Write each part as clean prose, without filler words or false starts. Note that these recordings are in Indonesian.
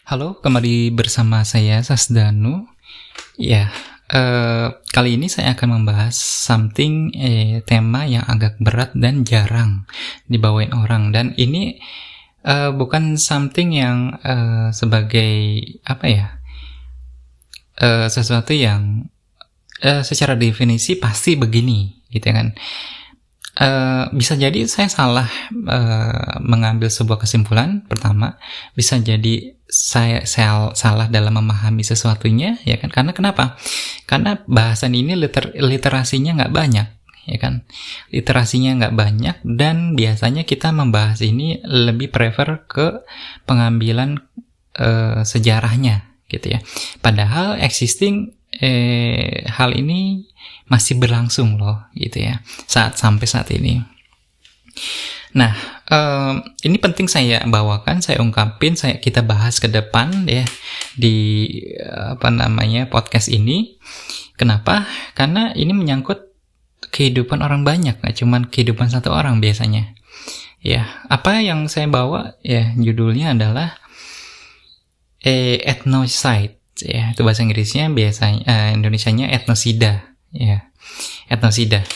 Halo, kembali bersama saya Sasdanu. Ya, kali ini saya akan membahas tema yang agak berat dan jarang dibawain orang. Dan ini bukan something yang sebagai sesuatu yang secara definisi pasti begini, gitu kan? Bisa jadi saya salah mengambil sebuah kesimpulan pertama, bisa jadi saya salah dalam memahami sesuatunya, ya kan? Karena kenapa? Karena bahasan ini literasinya nggak banyak, ya kan? Literasinya nggak banyak dan biasanya kita membahas ini lebih prefer ke pengambilan sejarahnya, gitu ya. Padahal hal ini masih berlangsung loh, gitu ya, sampai saat ini. Nah, ini penting saya bawakan, saya ungkapin, kita bahas ke depan ya di podcast ini. Kenapa? Karena ini menyangkut kehidupan orang banyak, nggak cuma kehidupan satu orang biasanya. Ya, apa yang saya bawa ya judulnya adalah ethnocide. Ya, itu bahasa Inggrisnya, biasanya Indonesianya etnosida. Ya, etnosida.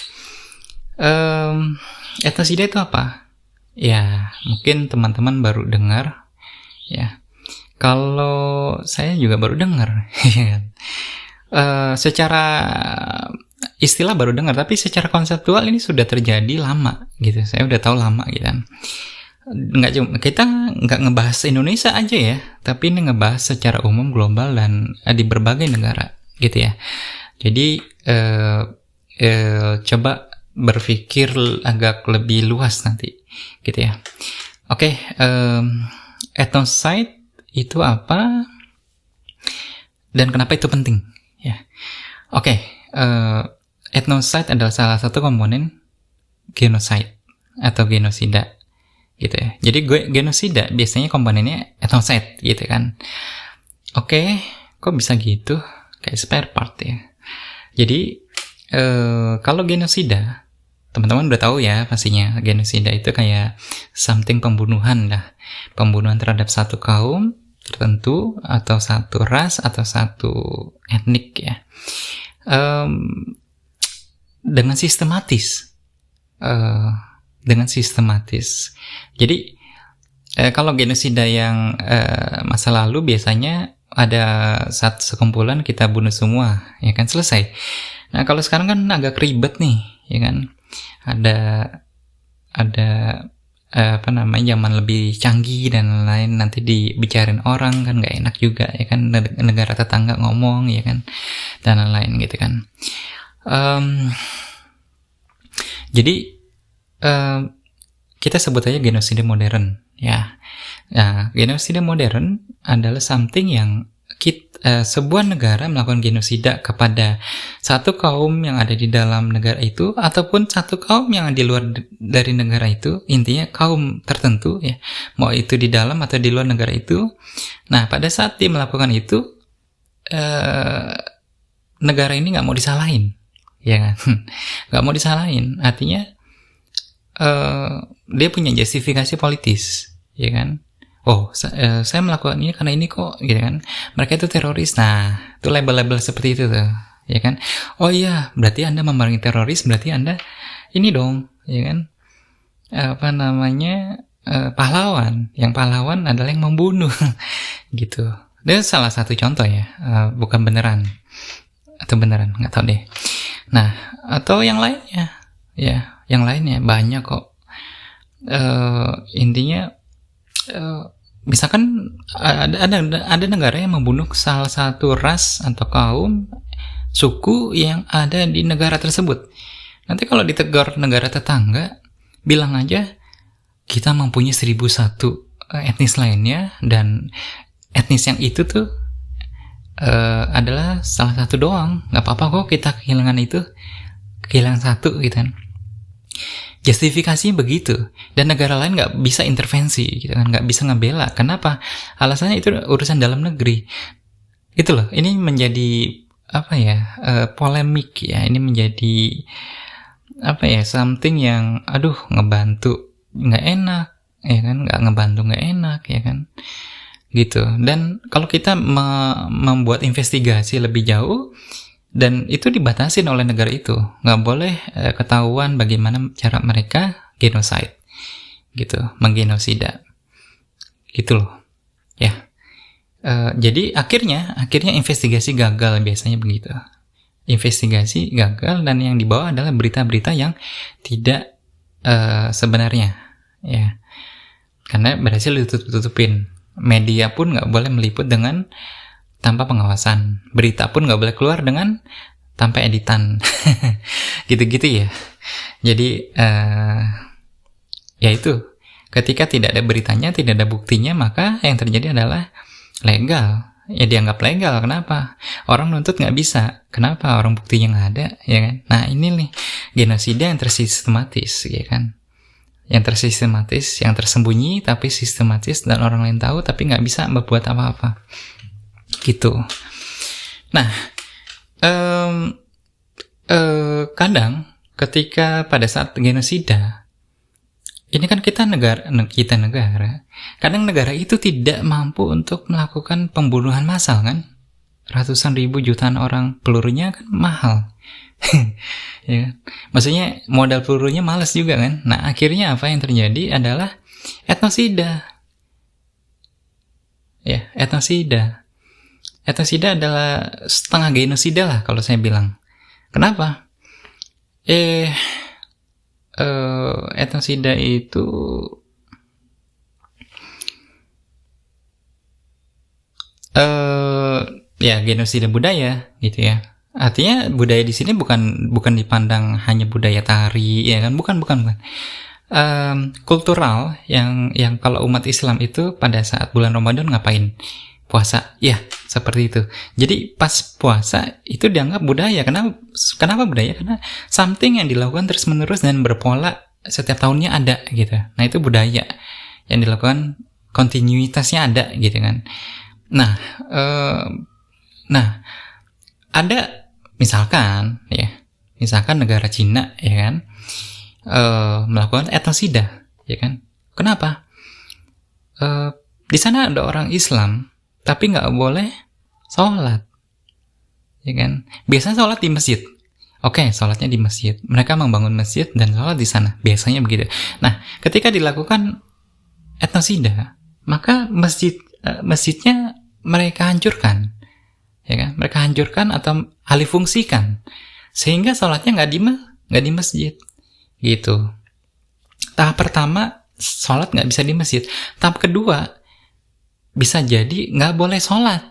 Etnosida itu apa? Ya, mungkin teman-teman baru dengar. Ya, kalau saya juga baru dengar. Secara istilah baru dengar, tapi secara konseptual ini sudah terjadi lama, gitu. Saya udah tahu lama, gitu kan. Kita nggak ngebahas Indonesia aja ya, tapi ini ngebahas secara umum global dan di berbagai negara, gitu ya. Jadi coba berpikir agak lebih luas nanti, gitu ya. Oke, ethnocide itu apa dan kenapa itu penting? Ya, oke. Ethnocide adalah salah satu komponen genocide atau genosida, gitu ya. Jadi genosida biasanya komponennya ethnocide, gitu kan. Oke, kok bisa gitu? Kayak spare part ya. Jadi kalau genosida, teman-teman udah tahu ya pastinya, genosida itu kayak something pembunuhan lah. Pembunuhan terhadap satu kaum tertentu, atau satu ras, atau satu etnik ya. Dengan sistematis. Jadi kalau genosida yang masa lalu biasanya ada satu sekumpulan kita bunuh semua, ya kan, selesai. Nah, kalau sekarang kan agak ribet nih, ya kan. Ada zaman lebih canggih dan lain, nanti dibicarain orang kan nggak enak juga, ya kan, negara tetangga ngomong, ya kan, dan lain-lain, gitu kan. Jadi kita sebut aja genosida modern, ya. Nah, genosida modern adalah something yang sebuah negara melakukan genosida kepada satu kaum yang ada di dalam negara itu, ataupun satu kaum yang di luar dari negara itu, intinya kaum tertentu ya, mau itu di dalam atau di luar negara itu. Nah, pada saat dia melakukan itu, negara ini nggak mau disalahin, ya kan? Nggak mau disalahin, artinya dia punya justifikasi politis, ya kan? Oh, saya melakukan ini karena ini kok, gitu kan. Mereka itu teroris. Nah, itu label-label seperti itu tuh, ya kan. Oh iya, berarti Anda memerangi teroris, berarti Anda ini dong, ya kan. Pahlawan. Yang pahlawan adalah yang membunuh. Gitu. Itu salah satu contoh ya, bukan beneran. Atau beneran, nggak tahu deh. Nah, atau yang lainnya. Ya, yang lainnya banyak kok. Intinya misalkan ada negara yang membunuh salah satu ras atau kaum, suku yang ada di negara tersebut. Nanti kalau ditegur negara tetangga, bilang aja kita mempunyai 1001 etnis lainnya, dan etnis yang itu tuh adalah salah satu doang. Nggak apa-apa kok kita kehilangan satu, gitu kan. Justifikasinya begitu, dan negara lain nggak bisa intervensi, gitu kan, nggak bisa ngebela. Kenapa? Alasannya itu urusan dalam negeri. Itu loh, ini menjadi polemik ya. Ini menjadi something yang ngebantu nggak enak, ya kan, nggak ngebantu nggak enak, ya kan. gitu. Dan kalau kita membuat investigasi lebih jauh, dan itu dibatasin oleh negara itu, nggak boleh ketahuan bagaimana cara mereka genocide, gitu, menggenosida, gitu loh, ya. Jadi akhirnya investigasi gagal, biasanya begitu. Investigasi gagal, dan yang dibawa adalah berita-berita yang tidak sebenarnya, ya, karena berhasil ditutup-tutupin. Media pun nggak boleh meliput dengan tanpa pengawasan, berita pun nggak boleh keluar dengan tanpa editan, gitu-gitu ya. Jadi ya itu, ketika tidak ada beritanya, tidak ada buktinya, maka yang terjadi adalah legal. Ya dianggap legal. Kenapa? Orang nuntut nggak bisa. Kenapa? Orang buktinya nggak ada, ya kan? Nah ini nih genosida yang tersistematis, ya kan? Yang tersistematis, yang tersembunyi tapi sistematis, dan orang lain tahu tapi nggak bisa berbuat apa-apa, gitu. Nah, kadang ketika pada saat genosida, ini kan kita negara, kadang negara itu tidak mampu untuk melakukan pembunuhan massal kan, ratusan ribu jutaan orang, pelurunya kan mahal, ya kan? Maksudnya modal pelurunya males juga kan. Nah akhirnya apa yang terjadi adalah etnosida, ya, etnosida adalah setengah genosida lah kalau saya bilang. Kenapa? Etnosida itu ya genosida budaya, gitu ya. Artinya budaya di sini bukan dipandang hanya budaya tari, ya kan? Bukan. Kultural yang kalau umat Islam itu pada saat bulan Ramadan ngapain? Puasa, ya, seperti itu. Jadi pas puasa itu dianggap budaya. Kenapa budaya? Karena something yang dilakukan terus-menerus dan berpola setiap tahunnya ada, gitu. Nah itu budaya yang dilakukan, kontinuitasnya ada, gitu kan. Nah ada misalkan negara Cina, ya kan, melakukan etnosida, ya kan. Kenapa? Di sana ada orang Islam tapi nggak boleh sholat, ya kan. Biasanya sholat di masjid. Oke, sholatnya di masjid. Mereka membangun masjid dan sholat di sana. Biasanya begitu. Nah, ketika dilakukan etnosida, maka masjidnya mereka hancurkan, ya kan. Mereka hancurkan atau alih fungsikan, sehingga sholatnya nggak di masjid, gitu. Tahap pertama, sholat nggak bisa di masjid. Tahap kedua, bisa jadi nggak boleh sholat,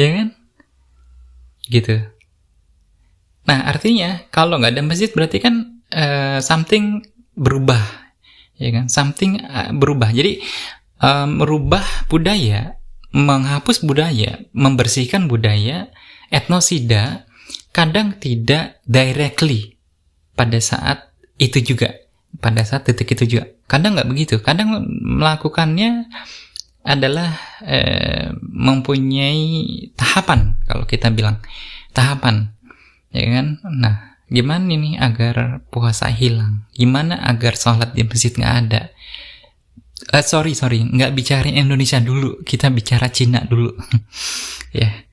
ya kan, gitu. Nah artinya kalau nggak ada masjid berarti kan something berubah, ya kan, something berubah. Jadi merubah budaya, menghapus budaya, membersihkan budaya. Etnosida kadang tidak directly pada saat itu juga, pada saat titik itu juga. Kadang nggak begitu. Kadang melakukannya adalah mempunyai tahapan, kalau kita bilang tahapan, ya kan. Nah gimana nih agar puasa hilang, gimana agar sholat di masjid nggak ada. Sorry, nggak bicara Indonesia dulu, kita bicara Cina dulu. Ya,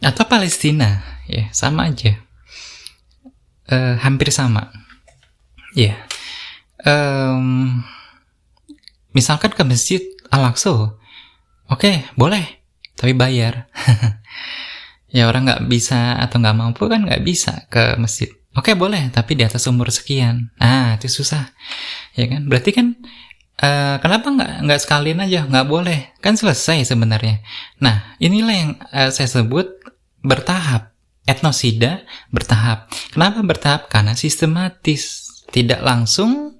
atau Palestina, ya, sama aja, hampir sama, ya. Misalkan ke masjid Al-Aqsa, oke, boleh, tapi bayar. Ya orang nggak bisa atau nggak mampu kan nggak bisa ke masjid. Oke, boleh, tapi di atas umur sekian. Nah itu susah, ya kan. Berarti kan kenapa nggak sekalian aja, nggak boleh, kan selesai sebenarnya. Nah inilah yang saya sebut bertahap. Etnosida bertahap. Kenapa bertahap? Karena sistematis, tidak langsung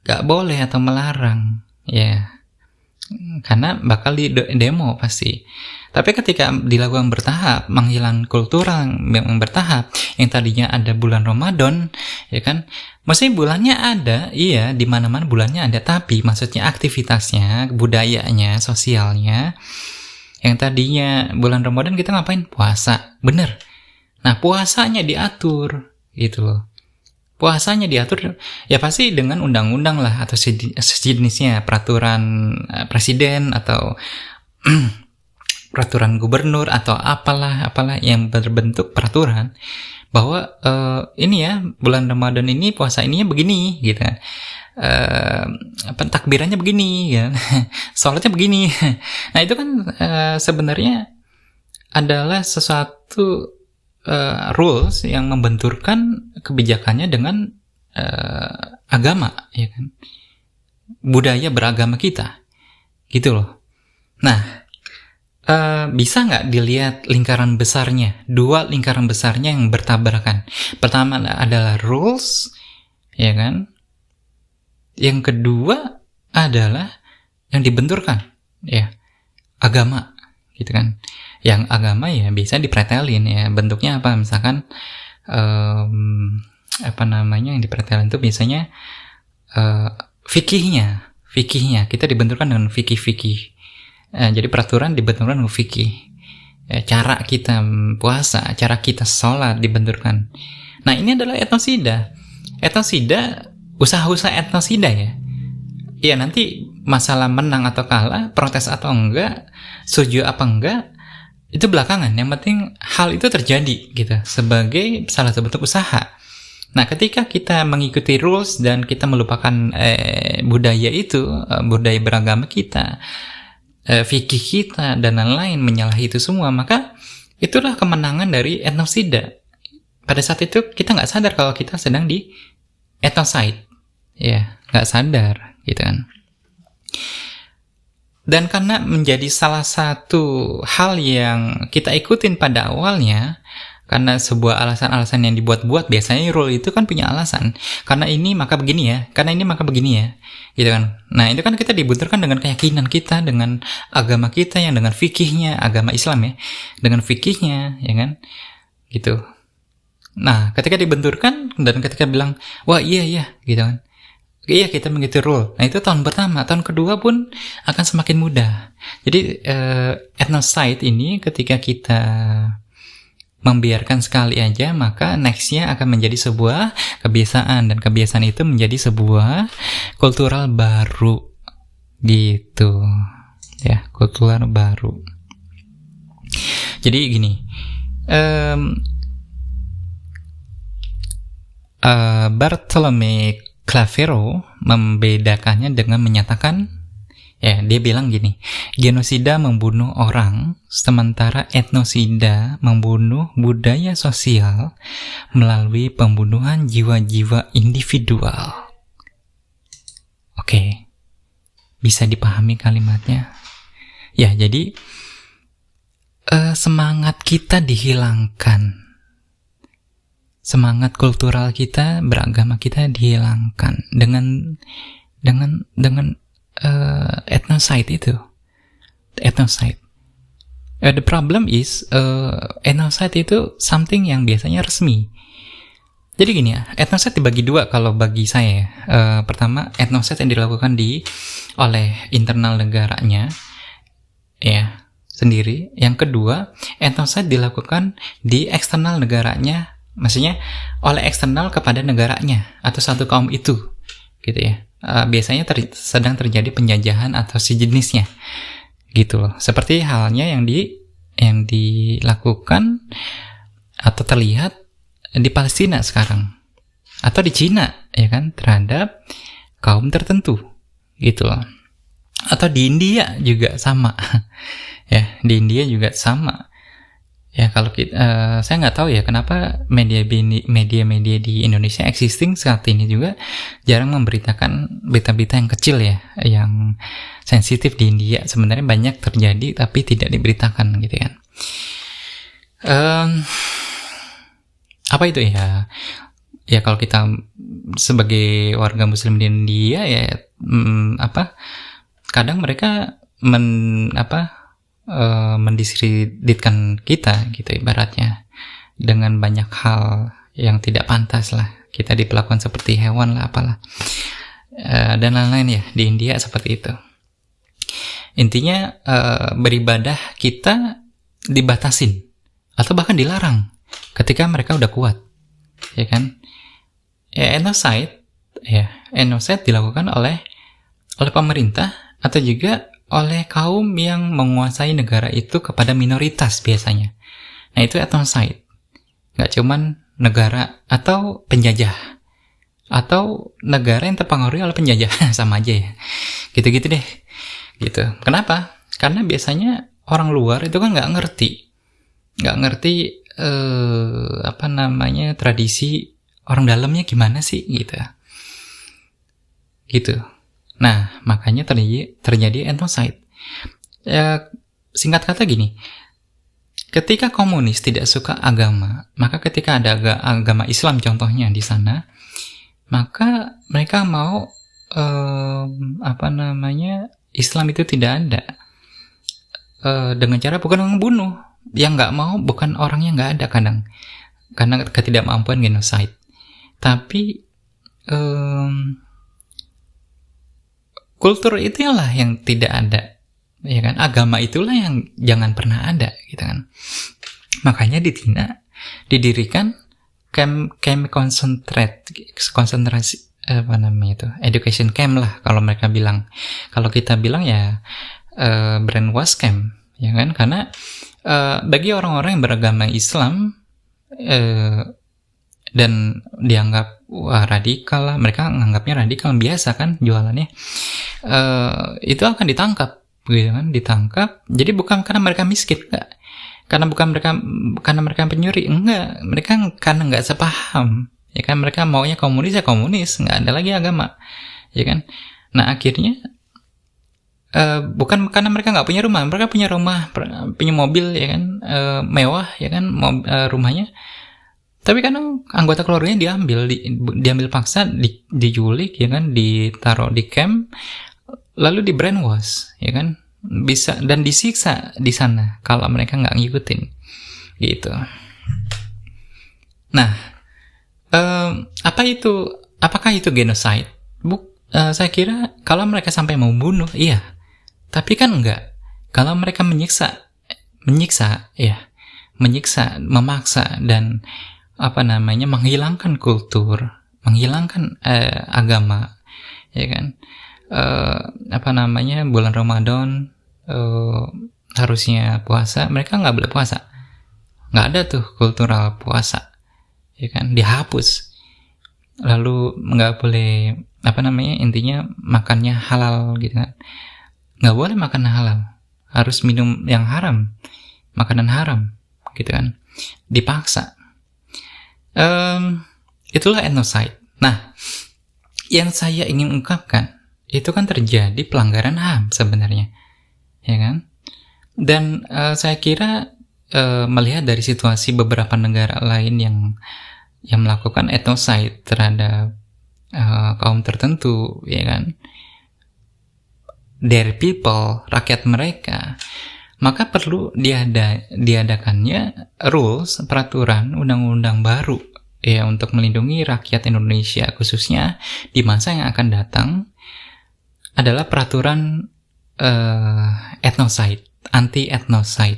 nggak boleh atau melarang, ya. Karena bakal di demo pasti. Tapi ketika dilakukan bertahap, menghilang kultural yang bertahap, yang tadinya ada bulan Ramadan, ya kan, maksudnya bulannya ada, iya, di mana-mana bulannya ada, tapi maksudnya aktivitasnya, budayanya, sosialnya, yang tadinya bulan Ramadan kita ngapain? Puasa, bener. Nah puasanya diatur, gitu loh. puasanya diatur ya pasti dengan undang-undang lah atau sejenisnya, peraturan presiden atau peraturan gubernur atau apalah yang berbentuk peraturan bahwa ini ya bulan Ramadan ini puasa ininya begini gitu kan. Takbirannya begini ya. Sholatnya begini. Nah, itu kan sebenarnya adalah sesuatu rules yang membenturkan kebijakannya dengan agama, ya kan, budaya beragama kita, gitu loh. Nah, bisa nggak dilihat lingkaran besarnya, dua lingkaran besarnya yang bertabrakan? Pertama adalah rules, ya kan. Yang kedua adalah yang dibenturkan, ya, agama, gitu kan. Yang agama ya bisa dipretelin ya, bentuknya apa, misalkan yang dipretelin itu biasanya fikihnya kita dibenturkan dengan fikih. Jadi peraturan dibenturkan dengan fikih, cara kita puasa, cara kita sholat dibenturkan. Nah, ini adalah etnosida, usaha-usaha etnosida ya. Ya, nanti masalah menang atau kalah, protes atau enggak, setuju apa enggak, itu belakangan. Yang penting hal itu terjadi gitu, sebagai salah satu bentuk usaha. Nah, ketika kita mengikuti rules dan kita melupakan budaya itu, budaya beragama kita, fikih kita dan lain-lain, menyalahi itu semua, maka itulah kemenangan dari etnosida. Pada saat itu kita nggak sadar kalau kita sedang di etnoside, ya, nggak sadar gitu kan. Dan karena menjadi salah satu hal yang kita ikutin pada awalnya, karena sebuah alasan-alasan yang dibuat-buat, biasanya rule itu kan punya alasan. Karena ini maka begini ya, karena ini maka begini ya, gitu kan. Nah, itu kan kita dibenturkan dengan keyakinan kita, dengan agama kita yang dengan fikihnya, agama Islam ya, dengan fikihnya, ya kan, gitu. Nah, ketika dibenturkan dan ketika bilang, wah iya, gitu kan. Iya, kita mengikuti rule. Nah, itu tahun pertama. Tahun kedua pun akan semakin mudah. Jadi, etnoside ini ketika kita membiarkan sekali aja, maka next-nya akan menjadi sebuah kebiasaan. Dan kebiasaan itu menjadi sebuah kultural baru. Gitu. Ya, kultural baru. Jadi gini, Bartolomé Clavero membedakannya dengan menyatakan, ya, dia bilang gini, genosida membunuh orang, sementara etnosida membunuh budaya sosial melalui pembunuhan jiwa-jiwa individual. Oke, bisa dipahami kalimatnya? Ya, jadi semangat kita dihilangkan. Semangat kultural kita, beragama kita dihilangkan dengan etnoside itu. Etnoside. The problem is etnoside itu something yang biasanya resmi. Jadi gini ya, etnoside dibagi dua kalau bagi saya. Pertama, etnoside yang dilakukan oleh internal negaranya, ya, sendiri. Yang kedua, etnoside dilakukan di eksternal negaranya. Maksudnya oleh eksternal kepada negaranya atau satu kaum itu, gitu ya. Biasanya sedang terjadi penjajahan atau sejenisnya, gitu loh. Seperti halnya yang dilakukan atau terlihat di Palestina sekarang atau di Cina, ya kan, terhadap kaum tertentu, gitu loh. Atau di India juga sama, ya, di India juga sama. Ya, kalau saya nggak tahu ya kenapa media-media di Indonesia existing saat ini juga jarang memberitakan berita-berita yang kecil ya, yang sensitif di India. Sebenarnya banyak terjadi tapi tidak diberitakan, gitu kan. Apa itu ya? Ya, kalau kita sebagai warga Muslim di India ya, kadang mereka mendiskreditkan kita, gitu ibaratnya, dengan banyak hal yang tidak pantas lah, kita diperlakukan seperti hewan lah, apalah, dan lain-lain ya. Di India seperti itu. Intinya beribadah kita dibatasin atau bahkan dilarang ketika mereka udah kuat, ya kan. ethnocide dilakukan oleh pemerintah atau juga oleh kaum yang menguasai negara itu kepada minoritas biasanya. Nah, itu ethnocide. Nggak cuman negara atau penjajah atau negara yang terpengaruhi oleh penjajah, sama aja ya. Gitu-gitu deh. Gitu. Kenapa? Karena biasanya orang luar itu kan nggak ngerti tradisi orang dalamnya gimana sih gitu. Nah, makanya terjadi ethnocide. Singkat kata gini, ketika komunis tidak suka agama, maka ketika ada agama Islam contohnya di sana, maka mereka mau Islam itu tidak ada, dengan cara bukan membunuh. Yang nggak mau bukan orang yang nggak ada kadang, karena ketidakmampuan genocide, tapi kultur itulah yang tidak ada, ya kan? Agama itulah yang jangan pernah ada, gitu kan? Makanya di Cina didirikan camp konsentrasi education camp lah kalau mereka bilang. Kalau kita bilang ya brainwash camp, ya kan? Karena bagi orang-orang yang beragama Islam dan dianggap radikal lah, mereka menganggapnya radikal, biasa kan jualannya, itu akan ditangkap, gitu kan? Ditangkap. Jadi bukan karena mereka miskin, enggak. Karena mereka penyuri, enggak. Mereka karena nggak sepaham, ya kan? Mereka maunya komunis ya komunis, nggak ada lagi agama, ya kan? Nah, akhirnya bukan karena mereka nggak punya rumah, mereka punya rumah, punya mobil, ya kan, mewah, ya kan, rumahnya. Tapi karena anggota keluarganya diambil paksa, diculik, ya kan, ditaruh di camp, lalu di brainwash, ya kan, bisa dan disiksa di sana kalau mereka nggak ngikutin, gitu. Nah, apakah itu genocide? Saya kira kalau mereka sampai mau bunuh, iya. Tapi kan enggak. Kalau mereka menyiksa, memaksa dan menghilangkan kultur, menghilangkan agama, ya kan? Bulan Ramadan harusnya puasa, mereka nggak boleh puasa. Nggak ada tuh kultural puasa, ya kan? Dihapus. Lalu nggak boleh intinya makannya halal, gitu kan? Nggak boleh makan halal, harus minum yang haram, makanan haram, gitu kan? Dipaksa. Itulah ethnocide. Nah, yang saya ingin ungkapkan itu kan terjadi pelanggaran HAM sebenarnya, ya kan? Dan saya kira melihat dari situasi beberapa negara lain yang melakukan ethnocide terhadap kaum tertentu, ya kan, their people, rakyat mereka, maka perlu diadakannya rules, peraturan, undang-undang baru, ya, untuk melindungi rakyat Indonesia, khususnya di masa yang akan datang, adalah peraturan ethnocide, anti-etnosida,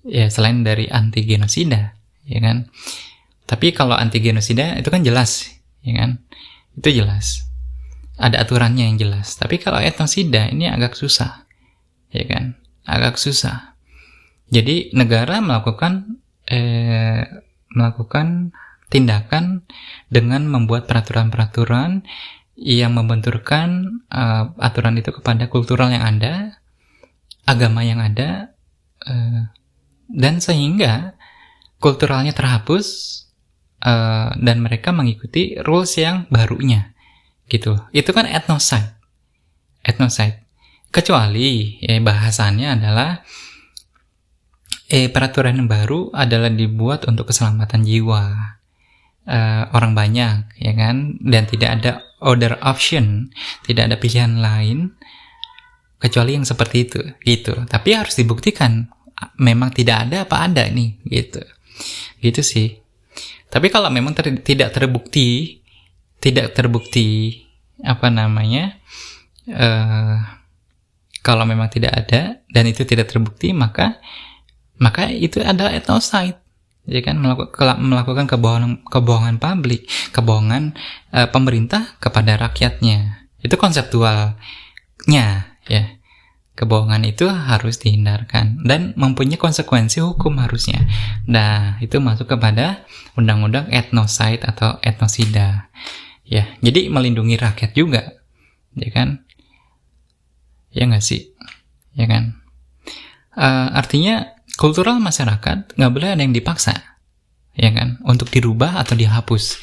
ya, selain dari anti-genosida, ya kan. Tapi kalau anti-genosida itu kan jelas, ya kan, itu jelas, ada aturannya yang jelas. Tapi kalau etnosida ini agak susah, ya kan, agak susah. Jadi negara melakukan tindakan dengan membuat peraturan-peraturan yang membenturkan aturan itu kepada kultural yang ada, agama yang ada, dan sehingga kulturalnya terhapus dan mereka mengikuti rules yang barunya, gitu. Itu kan ethnocide. Kecuali bahasannya adalah peraturan yang baru adalah dibuat untuk keselamatan jiwa orang banyak, ya kan, dan tidak ada other option, tidak ada pilihan lain kecuali yang seperti itu, gitu. Tapi harus dibuktikan memang tidak ada apa ada nih, gitu sih. Tapi kalau memang tidak terbukti kalau memang tidak ada dan itu tidak terbukti, maka itu adalah ethnocide, ya kan, melakukan kebohongan publik, kebohongan pemerintah kepada rakyatnya. Itu konseptualnya, ya. Kebohongan itu harus dihindarkan dan mempunyai konsekuensi hukum harusnya. Nah, itu masuk kepada undang-undang etnosid atau etnosida. Ya, jadi melindungi rakyat juga, ya kan? Ya nggak sih, ya kan? Artinya kultural masyarakat nggak boleh ada yang dipaksa, ya kan? Untuk dirubah atau dihapus,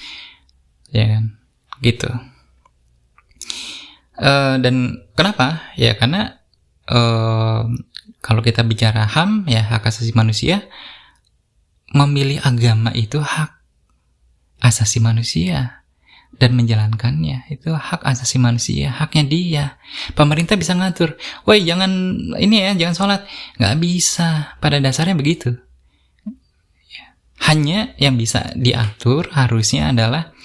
ya kan? Gitu. Dan kenapa? Ya karena kalau kita bicara HAM, ya hak asasi manusia, memilih agama itu hak asasi manusia dan menjalankannya itu hak asasi manusia, haknya dia. Pemerintah bisa ngatur, woi jangan ini ya, jangan sholat, nggak bisa. Pada dasarnya begitu. Hanya yang bisa diatur harusnya adalah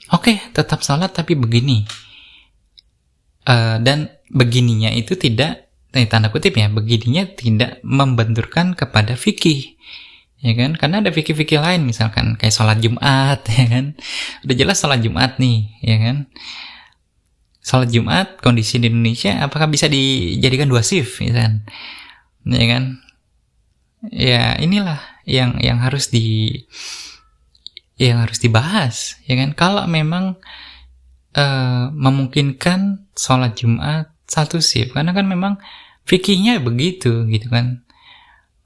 oke, tetap sholat tapi begini, dan begininya itu tidak, tanda kutip ya, begininya tidak membenturkan kepada fikih, ya kan? Karena ada fikih-fikih lain, misalkan kayak sholat Jumat, ya kan? Udah jelas sholat Jumat nih, ya kan? Sholat Jumat kondisi di Indonesia apakah bisa dijadikan 2 shift, misalkan, ya kan? Ya inilah yang harus dibahas, ya kan? Kalau memang memungkinkan sholat Jumat 1 shift, karena kan memang fikihnya begitu, gitu kan.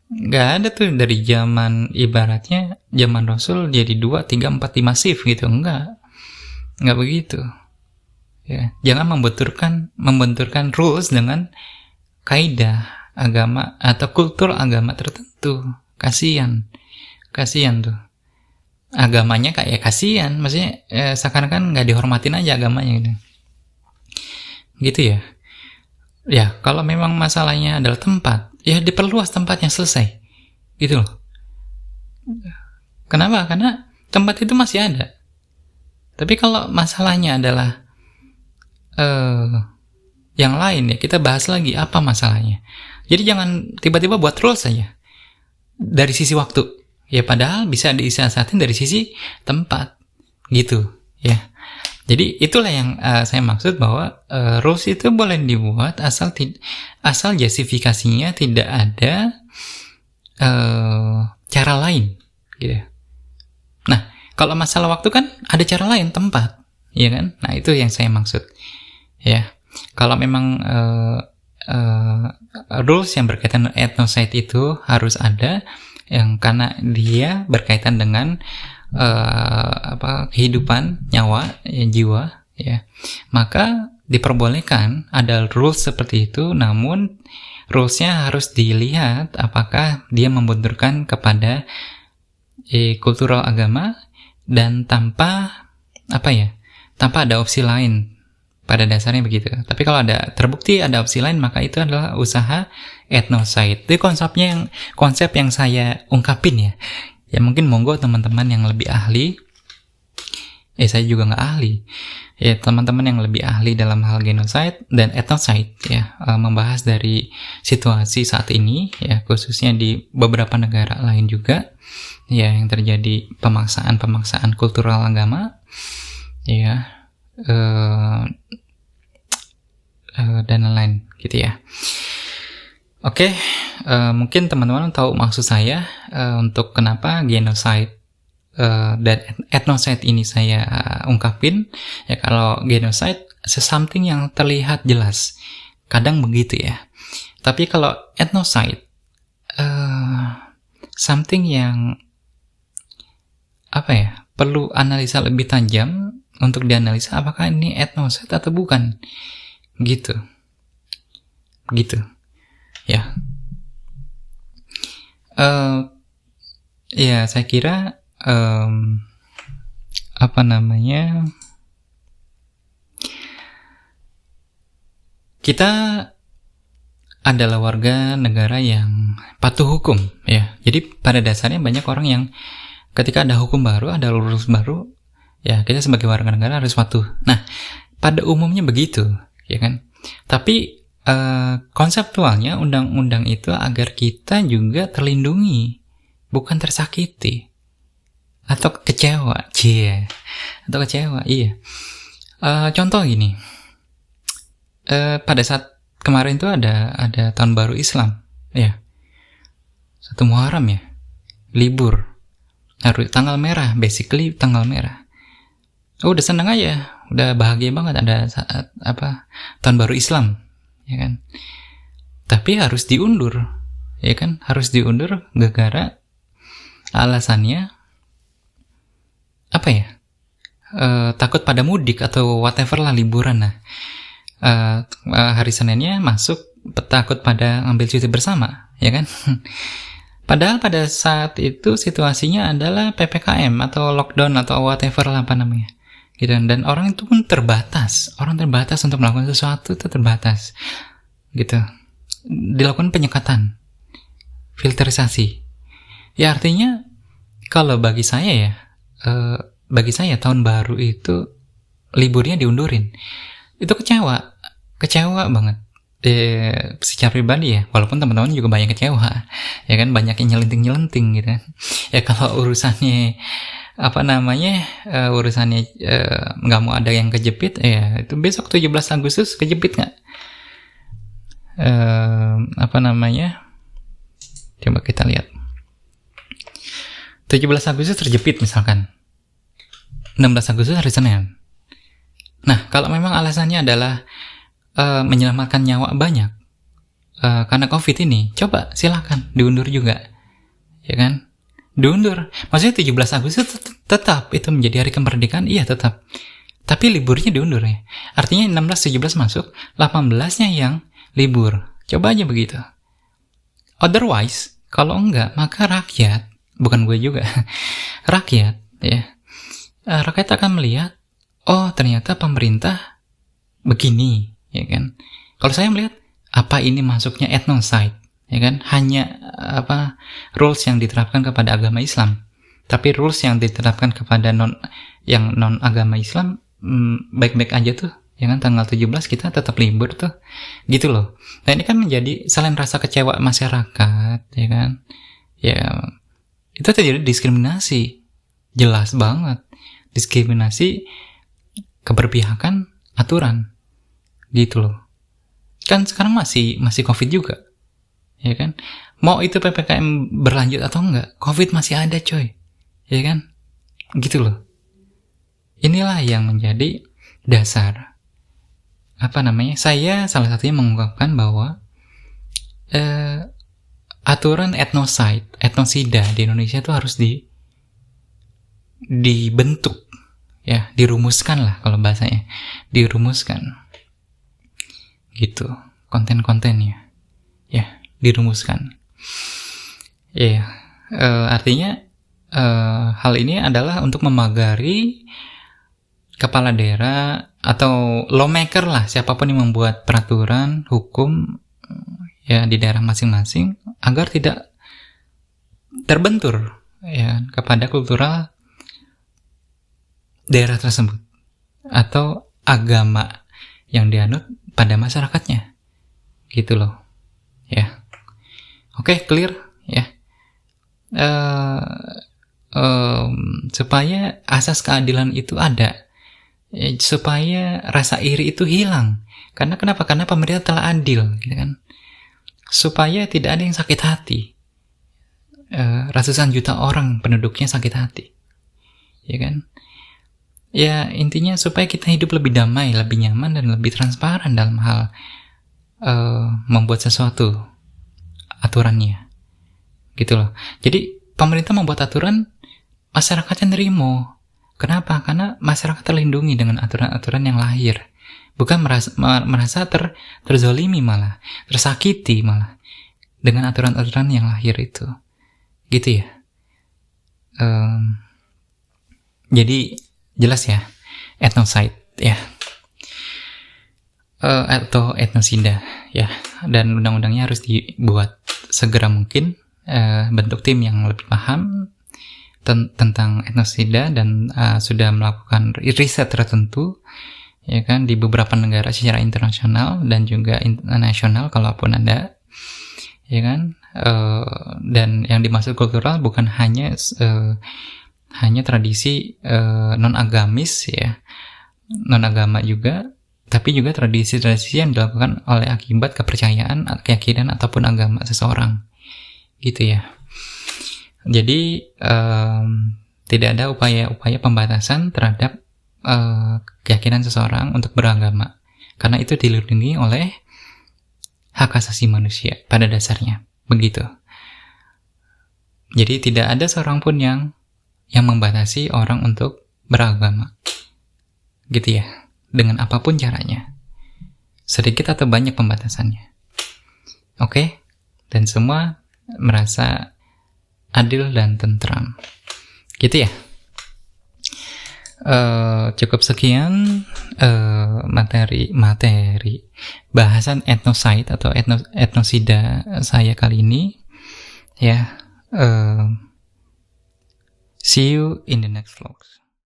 Nggak ada tuh dari zaman, ibaratnya zaman Rasul jadi 2, 3, 4, 5 shift gitu, nggak begitu, ya. Jangan membenturkan rules dengan kaidah agama atau kultur agama tertentu. Kasian tuh agamanya, kayak kasian, maksudnya seakan-akan nggak dihormatin aja agamanya gitu ya. Ya, kalau memang masalahnya adalah tempat, ya diperluas tempatnya, selesai. Gitu loh. Kenapa? Karena tempat itu masih ada. Tapi kalau masalahnya adalah yang lain, ya kita bahas lagi apa masalahnya. Jadi jangan tiba-tiba buat rules saja dari sisi waktu. Ya padahal bisa disiasatin dari sisi tempat. Gitu, ya. Jadi itulah yang saya maksud, bahwa rules itu boleh dibuat asal justifikasinya tidak ada cara lain, gitu. Nah, kalau masalah waktu kan ada cara lain, tempat, ya kan? Nah, itu yang saya maksud, ya. Kalau memang rules yang berkaitan dengan etnosid itu harus ada, yang karena dia berkaitan dengan kehidupan, nyawa, jiwa, ya, maka diperbolehkan ada rules seperti itu. Namun rulesnya harus dilihat apakah dia membenturkan kepada kultural agama dan tanpa ada opsi lain. Pada dasarnya begitu. Tapi kalau ada terbukti ada opsi lain, maka itu adalah usaha etnosid. Itu konsep yang saya ungkapin, ya. Ya mungkin monggo teman-teman yang lebih ahli, saya juga nggak ahli, ya teman-teman yang lebih ahli dalam hal genocide dan etnosid, ya, membahas dari situasi saat ini, ya, khususnya di beberapa negara lain juga, ya, yang terjadi pemaksaan kultural agama, ya, dan lain-lain, gitu ya. Oke, mungkin teman-teman tahu maksud saya untuk kenapa genocide dan etnosid ini saya ungkapin. Ya, kalau genocide something yang terlihat jelas, kadang begitu ya. Tapi kalau etnosid something yang perlu analisa lebih tajam untuk dianalisa apakah ini etnosid atau bukan, gitu, ya. Ya saya kira kita adalah warga negara yang patuh hukum, ya. Jadi pada dasarnya banyak orang yang ketika ada hukum baru, ada rules baru, ya kita sebagai warga negara harus patuh. Nah, pada umumnya begitu, ya kan. Tapi konseptualnya undang-undang itu agar kita juga terlindungi, bukan tersakiti, atau kecewa, atau kecewa, iya. Contoh gini, pada saat kemarin tuh ada tahun baru Islam, ya, 1 Muharram ya, libur, harus tanggal merah, basically tanggal merah. Udah seneng aja, udah bahagia banget ada saat tahun baru Islam, ya kan. Tapi harus diundur, ya kan, harus diundur gara-gara alasannya apa ya? Takut pada mudik atau whatever lah, liburan. Nah, hari Seninnya masuk takut pada ambil cuti bersama, ya kan. Padahal pada saat itu situasinya adalah PPKM atau lockdown atau whatever lah apa namanya, gitu. Dan orang itu pun terbatas untuk melakukan sesuatu itu terbatas, gitu. Dilakukan penyekatan, filterisasi. Ya artinya kalau bagi saya tahun baru itu liburnya diundurin, itu kecewa banget. Secara pribadi ya, walaupun teman-teman juga banyak kecewa, ya kan, banyak yang nyelenting gitu. Ya kalau urusannya nggak mau ada yang kejepit, ya itu besok 17 Agustus kejepit nggak? Coba kita lihat. 17 Agustus terjepit misalkan. 16 Agustus hari Senin. Nah, kalau memang alasannya adalah menyelamatkan nyawa banyak karena COVID ini, coba silakan diundur juga, ya kan? Diundur. Maksudnya 17 Agustus tetap itu menjadi hari kemerdekaan, iya tetap. Tapi liburnya diundur ya. Artinya 16-17 masuk, 18-nya yang libur. Coba aja begitu. Otherwise, kalau enggak, maka rakyat, bukan gue juga, rakyat akan melihat, oh ternyata pemerintah begini, ya kan. Kalau saya melihat, apa ini masuknya ethnocide, ya kan, hanya rules yang diterapkan kepada agama Islam, tapi rules yang diterapkan kepada non agama Islam baik-baik aja tuh, ya kan. Tanggal 17 kita tetap libur tuh, gitu loh. Nah ini kan menjadi selain rasa kecewa masyarakat, ya kan, ya itu terjadi diskriminasi, jelas banget diskriminasi keberpihakan aturan, gitu loh. Kan sekarang masih COVID juga, ya kan. Mau itu PPKM berlanjut atau enggak, COVID masih ada coy, ya kan, gitu loh. Inilah yang menjadi dasar saya salah satunya mengungkapkan bahwa aturan etnosida di Indonesia itu harus dibentuk, ya, dirumuskan lah kalau bahasanya, dirumuskan, gitu, konten-kontennya, ya, dirumuskan, ya. Artinya hal ini adalah untuk memagari kepala daerah atau lawmaker lah, siapapun yang membuat peraturan hukum ya di daerah masing-masing agar tidak terbentur ya kepada kultural daerah tersebut atau agama yang dianut pada masyarakatnya, gitu loh, ya. Oke, clear ya. Supaya asas keadilan itu ada, supaya rasa iri itu hilang. Karena kenapa? Karena pemerintah telah adil, gitu kan. Supaya tidak ada yang sakit hati. Ratusan juta orang penduduknya sakit hati, ya kan. Ya intinya supaya kita hidup lebih damai, lebih nyaman, dan lebih transparan dalam hal membuat sesuatu aturannya, gitu loh. Jadi pemerintah membuat aturan, masyarakatnya nerimo. Kenapa? Karena masyarakat terlindungi dengan aturan-aturan yang lahir, bukan merasa terzolimi, malah tersakiti malah dengan aturan-aturan yang lahir itu, gitu ya. Jadi jelas ya, ethnocide ya, atau etnosida ya, dan undang-undangnya harus dibuat segera mungkin, bentuk tim yang lebih paham tentang etnosida dan sudah melakukan riset tertentu, ya kan, di beberapa negara secara internasional dan juga nasional kalaupun ada, ya kan. Dan yang dimaksud kultural bukan hanya hanya tradisi non-agamis ya, non-agama juga, tapi juga tradisi-tradisi yang dilakukan oleh akibat kepercayaan, keyakinan ataupun agama seseorang, gitu ya. Jadi tidak ada upaya-upaya pembatasan terhadap keyakinan seseorang untuk beragama, karena itu dilindungi oleh hak asasi manusia pada dasarnya, begitu. Jadi tidak ada seorang pun yang membatasi orang untuk beragama, gitu ya, dengan apapun caranya, sedikit atau banyak pembatasannya. Oke? Dan semua merasa adil dan tentram, gitu ya. Cukup sekian materi bahasan etnosid atau etnosida saya kali ini ya. See you in the next vlogs.